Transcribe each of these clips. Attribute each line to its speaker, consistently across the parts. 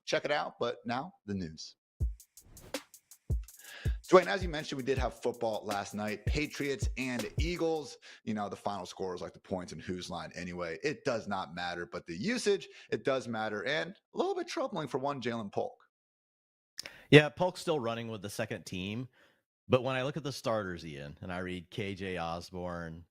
Speaker 1: check it out. But now the news. Dwayne, as you mentioned, we did have football last night. Patriots and Eagles. The final score is like the points and whose line anyway. It does not matter, but the usage, it does matter. And a little bit troubling for one Jalen Polk.
Speaker 2: Yeah, Polk's still running with the second team. But when I look at the starters, Ian, and I read KJ Osborne,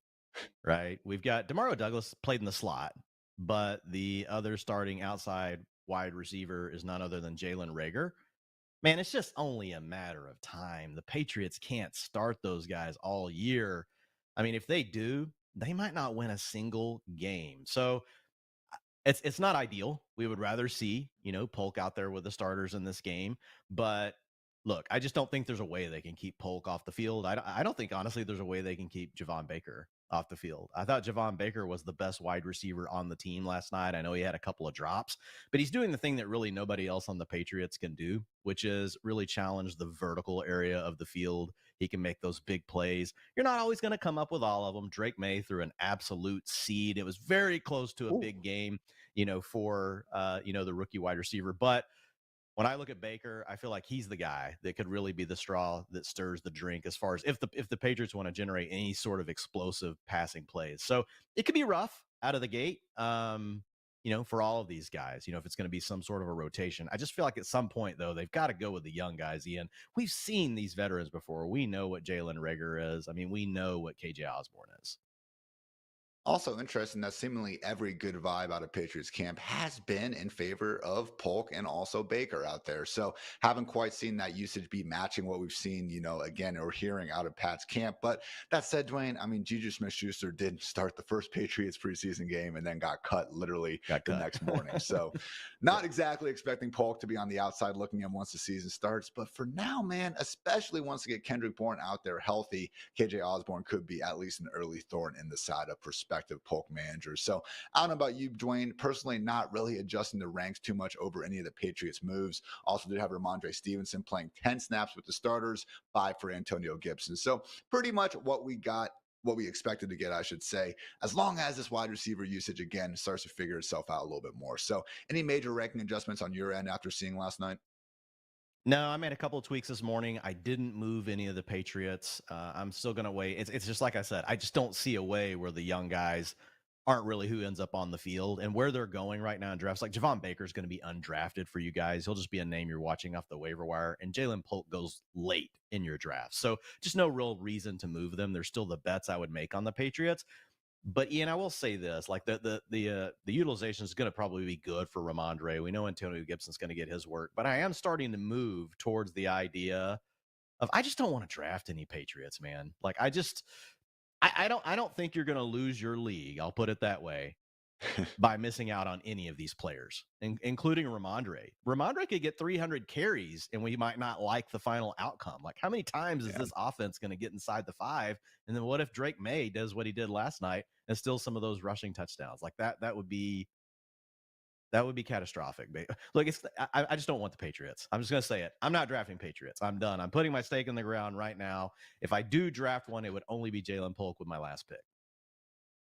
Speaker 2: right? We've got DeMario Douglas played in the slot, but the other starting outside wide receiver is none other than Jalen Reagor. Man, it's just only a matter of time. The Patriots can't start those guys all year. I mean, if they do, they might not win a single game. So it's not ideal. We would rather see, Polk out there with the starters in this game. But look, I just don't think there's a way they can keep Polk off the field. I don't think, honestly, there's a way they can keep Javon Baker off the field. I thought Javon Baker was the best wide receiver on the team last night. I know he had a couple of drops, but he's doing the thing that really nobody else on the Patriots can do, which is really challenge the vertical area of the field. He can make those big plays. You're not always going to come up with all of them. Drake May threw an absolute seed. It was very close to a big game, for, the rookie wide receiver. But when I look at Baker, I feel like he's the guy that could really be the straw that stirs the drink as far as if the Patriots want to generate any sort of explosive passing plays. So it could be rough out of the gate, for all of these guys, if it's going to be some sort of a rotation. I just feel like at some point, though, they've got to go with the young guys, Ian. We've seen these veterans before. We know what Jalen Reagor is. I mean, we know what KJ Osborne is.
Speaker 1: Also interesting that seemingly every good vibe out of Patriots camp has been in favor of Polk and also Baker out there. So haven't quite seen that usage be matching what we've seen, again, or hearing out of Pat's camp. But that said, Dwayne, I mean, Juju Smith-Schuster did start the first Patriots preseason game and then got cut literally next morning. So not exactly expecting Polk to be on the outside looking in once the season starts. But for now, man, especially once to get Kendrick Bourne out there healthy, KJ Osborne could be at least an early thorn in the side of perspective Polk managers. So I don't know about you, Dwayne, personally not really adjusting the ranks too much over any of the Patriots moves. Also did have Ramondre Stevenson playing 10 snaps with the starters, 5 for Antonio Gibson. So pretty much what we got, what we expected to get, I should say, as long as this wide receiver usage again starts to figure itself out a little bit more. So any major ranking adjustments on your end after seeing last night?
Speaker 2: No, I made a couple of tweaks this morning. I didn't move any of the Patriots. I'm still going to wait. It's just like I said, I just don't see a way where the young guys aren't really who ends up on the field and where they're going right now in drafts. Like Javon Baker is going to be undrafted for you guys. He'll just be a name you're watching off the waiver wire. And Jalen Polk goes late in your draft. So just no real reason to move them. They're still the bets I would make on the Patriots. But Ian, I will say this: like the utilization is going to probably be good for Ramondre. We know Antonio Gibson's going to get his work, but I am starting to move towards the idea of I just don't want to draft any Patriots, man. Like I don't think you're going to lose your league. I'll put it that way. By missing out on any of these players, including Ramondre. Ramondre could get 300 carries, and we might not like the final outcome. Like, how many times is this offense going to get inside the 5? And then what if Drake May does what he did last night and still some of those rushing touchdowns? Like that would be catastrophic. Look, I just don't want the Patriots. I'm just going to say it. I'm not drafting Patriots. I'm done. I'm putting my stake in the ground right now. If I do draft one, it would only be Jalen Polk with my last pick.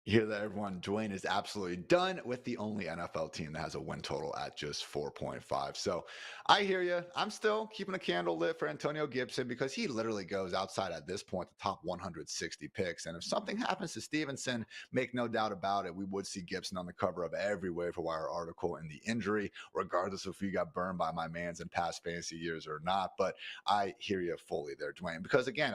Speaker 1: You hear that, everyone? Dwayne is absolutely done with the only NFL team that has a win total at just 4.5. So I hear you. I'm still keeping a candle lit for Antonio Gibson because he literally goes outside at this point, the top 160 picks. And if something happens to Stevenson, make no doubt about it, we would see Gibson on the cover of every waiver wire article in the injury, regardless of if he got burned by my mans in past fantasy years or not. But I hear you fully there, Dwayne, because again,